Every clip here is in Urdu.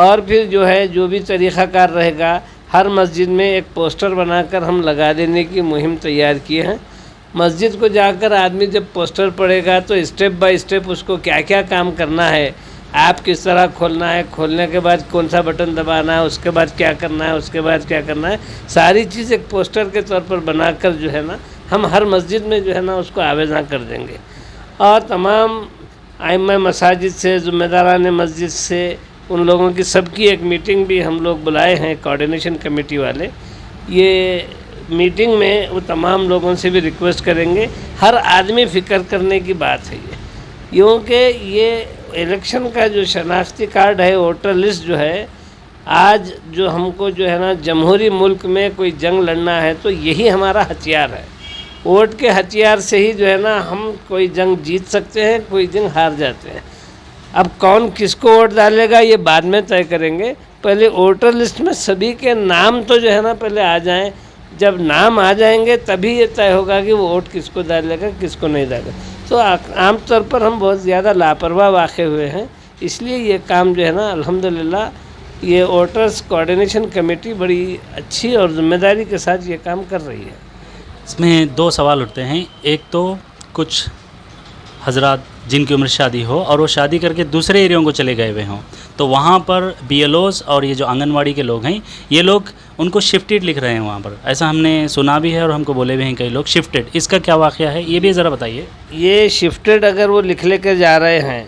اور پھر جو ہے جو بھی طریقہ کار رہے گا ہر مسجد میں ایک پوسٹر بنا کر ہم لگا دینے کی مہم تیار کیے ہیں. مسجد کو جا کر آدمی جب پوسٹر پڑھے گا تو اسٹیپ بائی اسٹیپ اس کو کیا کیا کام کرنا ہے، ایپ کس طرح کھولنا ہے، کھولنے کے بعد کون سا بٹن دبانا ہے، اس کے بعد کیا کرنا ہے، اس کے بعد کیا کرنا ہے، ساری چیز ایک پوسٹر کے طور پر بنا کر جو ہے نا ہم ہر مسجد میں جو ہے نا اس کو آویزاں کر دیں گے. اور تمام ائمہ مساجد سے، ذمہ داران مسجد سے، ان لوگوں کی سب کی ایک میٹنگ بھی ہم لوگ بلائے ہیں کوآرڈینیشن کمیٹی والے. یہ میٹنگ میں وہ تمام لوگوں سے بھی ریکویسٹ کریں گے، ہر آدمی فکر کرنے کی بات ہے یہ، کیونکہ یہ الیکشن کا جو شناختی کارڈ ہے، ووٹر لسٹ جو ہے، آج جو ہم کو جو ہے نا جمہوری ملک میں کوئی جنگ لڑنا ہے تو یہی ہمارا ہتھیار ہے. ووٹ کے ہتھیار سے ہی جو ہے نا ہم کوئی جنگ جیت سکتے ہیں، کوئی جنگ ہار جاتے ہیں. اب کون کس کو ووٹ ڈالے گا یہ بعد میں طے کریں گے، پہلے ووٹر لسٹ میں سبھی کے نام تو جو ہے نا پہلے آ جائیں. جب نام آ جائیں گے تبھی یہ طے ہوگا کہ وہ ووٹ کس کو ڈالے گا، کس کو نہیں ڈالے گا. تو عام طور پر ہم بہت زیادہ لاپرواہ واقع ہوئے ہیں، اس لیے یہ کام جو ہے نا الحمدللہ یہ ووٹرز کوآرڈینیشن کمیٹی بڑی اچھی اور ذمہ داری کے ساتھ یہ کام کر رہی ہے. اس میں دو سوال اٹھتے ہیں. ایک تو کچھ حضرات جن کی عمر شادی ہو اور وہ شادی کر کے دوسرے ایریوں کو چلے گئے ہوئے ہوں، تو وہاں پر بی ایل اوز اور یہ جو آنگن واڑی کے لوگ ہیں یہ لوگ ان کو شفٹیڈ لکھ رہے ہیں وہاں پر، ایسا ہم نے سنا بھی ہے اور ہم کو بولے بھی ہیں کئی لوگ شفٹیڈ. اس کا کیا واقعہ ہے یہ بھی ذرا بتائیے. یہ شفٹیڈ اگر وہ لکھ لے کے جا رہے ہیں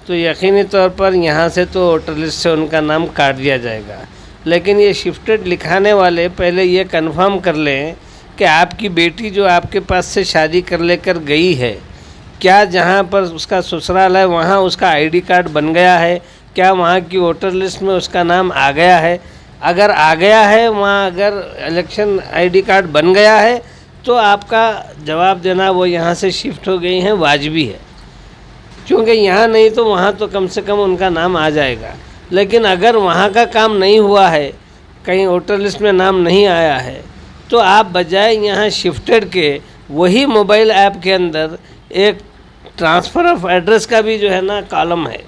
تو یقینی طور پر یہاں سے تو ووٹر لسٹ سے ان کا نام کاٹ دیا جائے گا. لیکن یہ شفٹیڈ لکھانے والے پہلے یہ کنفرم کر لیں کہ آپ کی بیٹی جو آپ کے پاس سے شادی کر لے کر گئی ہے، کیا جہاں پر اس کا سسرال ہے وہاں اس کا آئی ڈی کارڈ بن گیا ہے، کیا وہاں کی ووٹر لسٹ میں اس کا نام آ گیا ہے. اگر آ گیا ہے وہاں، اگر الیکشن آئی ڈی کارڈ بن گیا ہے تو آپ کا جواب دینا وہ یہاں سے شفٹ ہو گئی ہیں واجبی ہے، کیونکہ یہاں نہیں تو وہاں تو کم سے کم ان کا نام آ جائے گا. لیکن اگر وہاں کا کام نہیں ہوا ہے، کہیں ووٹر لسٹ میں نام نہیں آیا ہے، تو آپ بجائے یہاں شفٹیڈ کے وہی موبائل ایپ کے اندر ایک ٹرانسفر آف ایڈریس کا بھی جو ہے نا کالم ہے.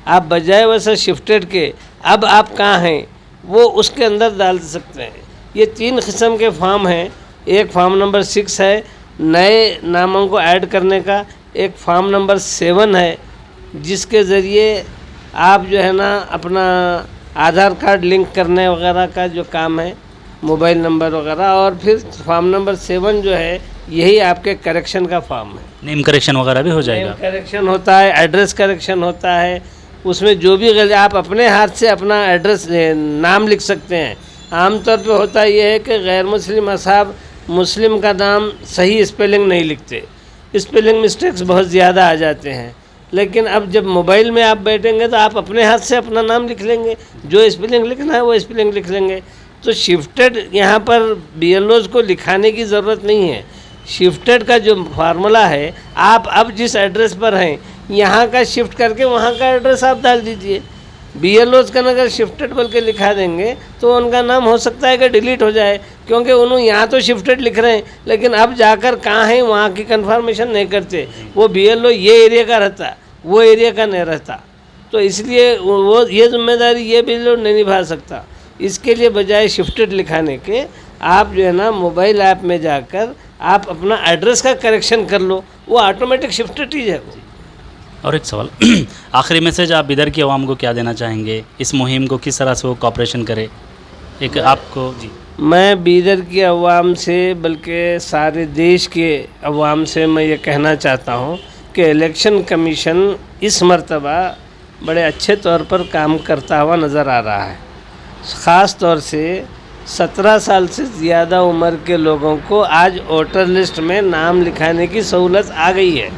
آپ بجائے ویسے شفٹیڈ کے اب آپ کہاں ہیں وہ اس کے اندر ڈال سکتے ہیں. یہ 3 قسم کے فارم ہیں. ایک فارم نمبر 6 ہے نئے ناموں کو ایڈ کرنے کا، ایک فارم نمبر 7 ہے جس کے ذریعے آپ جو ہے نا اپنا آدھار کارڈ لنک کرنے وغیرہ کا جو کام ہے، موبائل نمبر وغیرہ، اور پھر فارم نمبر 7 جو ہے یہی آپ کے کریکشن کا فارم ہے. نیم کریکشن وغیرہ بھی ہو جائے گا. نیم کریکشن ہوتا ہے، ایڈریس کریکشن ہوتا ہے. اس میں جو بھی آپ اپنے ہاتھ سے اپنا ایڈریس نام لکھ سکتے ہیں. عام طور پہ ہوتا یہ ہے کہ غیر مسلم اصحاب مسلم کا نام صحیح اسپیلنگ نہیں لکھتے، اسپیلنگ مسٹیکس بہت زیادہ آ جاتے ہیں. لیکن اب جب موبائل میں آپ بیٹھیں گے تو آپ اپنے ہاتھ سے اپنا نام لکھ لیں گے، جو اسپیلنگ لکھنا ہے وہ اسپیلنگ لکھ لیں گے. تو شفٹیڈ یہاں پر بی ایل اوز کو لکھانے کی ضرورت نہیں ہے. شفٹیڈ کا جو فارمولہ ہے، آپ اب جس ایڈریس پر ہیں یہاں کا شفٹ کر کے وہاں کا ایڈریس آپ ڈال دیجئے. بی ایل اوز کا اگر شفٹیڈ بول کے لکھا دیں گے تو ان کا نام ہو سکتا ہے کہ ڈیلیٹ ہو جائے، کیونکہ انہوں یہاں تو شفٹیڈ لکھ رہے ہیں لیکن اب جا کر کہاں ہیں وہاں کی کنفرمیشن نہیں کرتے. وہ بی ایل او یہ ایریا کا رہتا، وہ ایریا کا نہیں رہتا. تو اس لیے وہ یہ ذمہ داری یہ بی ایل او نہیں نبھا سکتا. اس کے لیے بجائے شفٹیڈ لکھانے کے آپ جو ہے نا موبائل ایپ میں جا کر آپ اپنا ایڈریس کا کریکشن کر لو، وہ آٹومیٹک شفٹیڈ ہی ہے. اور ایک سوال آخری میسج آپ ادھر کی عوام کو کیا دینا چاہیں گے؟ اس مہم کو کس طرح سے وہ کوآپریشن کرے؟ ایک آپ کو جی میں بیدر کی عوام سے بلکہ سارے دیش کے عوام سے میں یہ کہنا چاہتا ہوں کہ الیکشن کمیشن اس مرتبہ بڑے اچھے طور پر کام کرتا ہوا نظر آ رہا ہے. خاص طور سے 17 سال سے زیادہ عمر کے لوگوں کو آج ووٹر لسٹ میں نام لکھانے کی سہولت آ گئی ہے.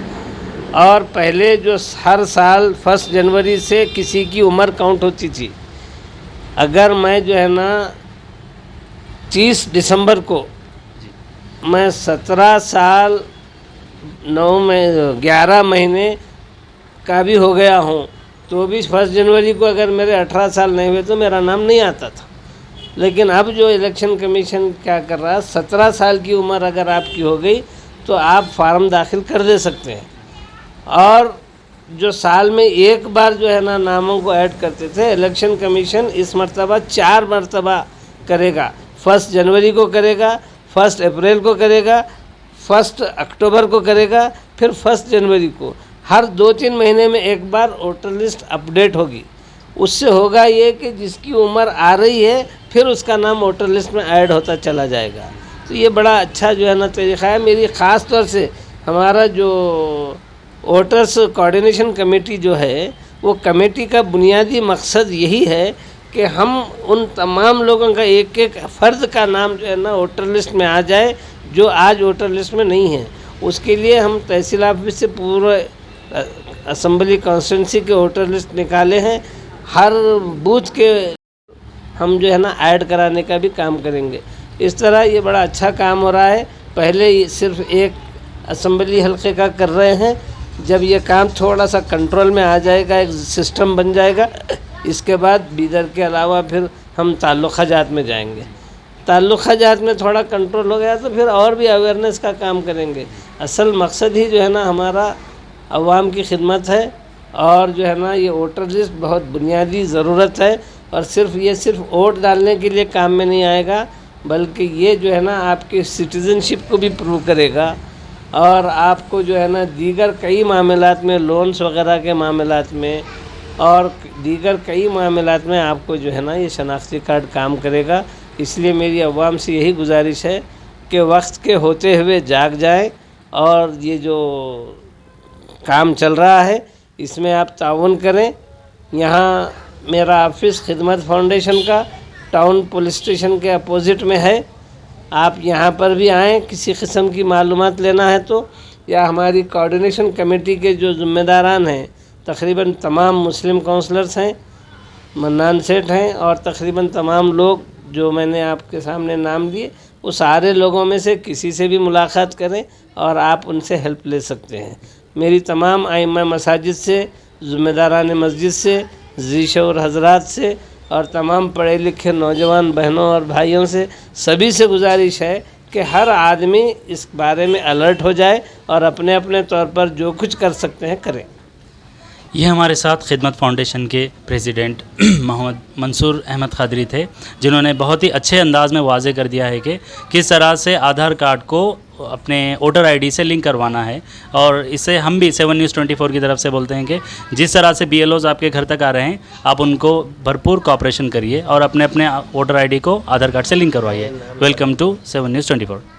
اور پہلے جو ہر سال 1 جنوری سے کسی کی عمر کاؤنٹ ہوتی تھی، اگر میں جو ہے نا 30 دسمبر کو میں 17 سال 11 مہینے کا بھی ہو گیا ہوں تو بھی 1 جنوری کو اگر میرے 18 سال نہیں ہوئے تو میرا نام نہیں آتا تھا. لیکن اب جو الیکشن کمیشن کیا کر رہا ہے، 17 سال کی عمر اگر آپ کی ہو گئی تو آپ فارم داخل کر دے سکتے ہیں. اور جو سال میں ایک بار جو ہے نا ناموں کو ایڈ کرتے تھے، الیکشن کمیشن اس مرتبہ 4 مرتبہ کرے گا. 1 جنوری کو کرے گا، 1 اپریل کو کرے گا، 1 اکتوبر کو کرے گا، پھر 1 جنوری کو. ہر 2-3 مہینے میں ایک بار ووٹر لسٹ اپڈیٹ ہوگی. اس سے ہوگا یہ کہ جس کی عمر آ رہی ہے پھر اس کا نام ووٹر لسٹ میں ایڈ ہوتا چلا جائے گا. تو یہ بڑا اچھا جو ہے نا طریقہ ہے. میری خاص طور سے ہمارا جو ووٹرس کوآرڈینیشن کمیٹی جو ہے، وہ کمیٹی کا بنیادی مقصد یہی ہے کہ ہم ان تمام لوگوں کا ایک ایک فرد کا نام جو ہے نا ووٹر لسٹ میں آ جائے جو آج ووٹر لسٹ میں نہیں ہے. اس کے لیے ہم تحصیل آفس سے پورے اسمبلی کانسٹیٹنسی کے ووٹر لسٹ نکالے ہیں. ہر بوتھ کے ہم جو ہے نا ایڈ کرانے کا بھی کام کریں گے. اس طرح یہ بڑا اچھا کام ہو رہا ہے. پہلے یہ صرف ایک اسمبلی حلقے کا کر رہے ہیں. جب یہ کام تھوڑا سا کنٹرول میں آ جائے گا، ایک سسٹم بن جائے گا، اس کے بعد بیدر کے علاوہ پھر ہم تعلقہ جات میں جائیں گے. تعلقہ جات میں تھوڑا کنٹرول ہو گیا تو پھر اور بھی اویئرنیس کا کام کریں گے. اصل مقصد ہی جو ہے نا ہمارا عوام کی خدمت ہے، اور جو ہے نا یہ ووٹر لسٹ بہت بنیادی ضرورت ہے. اور صرف ووٹ ڈالنے کے لیے کام میں نہیں آئے گا، بلکہ یہ جو ہے نا آپ کی سٹیزن شپ کو بھی پروو کرے گا، اور آپ کو جو ہے نا دیگر کئی معاملات میں، لونز وغیرہ کے معاملات میں اور دیگر کئی معاملات میں آپ کو جو ہے نا یہ شناختی کارڈ کام کرے گا. اس لیے میری عوام سے یہی گزارش ہے کہ وقت کے ہوتے ہوئے جاگ جائیں، اور یہ جو کام چل رہا ہے اس میں آپ تعاون کریں. یہاں میرا آفس خدمت فاؤنڈیشن کا ٹاؤن پولیس اسٹیشن کے اپوزٹ میں ہے. آپ یہاں پر بھی آئیں کسی قسم کی معلومات لینا ہے تو، یا ہماری کوآرڈینیشن کمیٹی کے جو ذمہ داران ہیں، تقریباً تمام مسلم کونسلرز ہیں، منان سیٹھ ہیں، اور تقریباً تمام لوگ جو میں نے آپ کے سامنے نام لیے، وہ سارے لوگوں میں سے کسی سے بھی ملاقات کریں اور آپ ان سے ہیلپ لے سکتے ہیں. میری تمام ائمہ مساجد سے، ذمہ داران مسجد سے، ذی شعور حضرات سے، اور تمام پڑھے لکھے نوجوان بہنوں اور بھائیوں سے، سبھی سے گزارش ہے کہ ہر آدمی اس بارے میں الرٹ ہو جائے اور اپنے اپنے طور پر جو کچھ کر سکتے ہیں کریں. یہ ہمارے ساتھ خدمت فاؤنڈیشن کے پریزیڈنٹ محمد منصور احمد قادری تھے، جنہوں نے بہت ہی اچھے انداز میں واضح کر دیا ہے کہ کس طرح سے آدھار کارڈ کو اپنے ووٹر آئی ڈی سے لنک کروانا ہے. اور اسے ہم بھی 7 News 24 کی طرف سے بولتے ہیں کہ جس طرح سے BLOs آپ کے گھر تک آ رہے ہیں، آپ ان کو بھرپور کوآپریشن کریے اور اپنے ووٹر آئی ڈی کو آدھار کارڈ سے لنک کروائیے. Welcome to 7 News 24.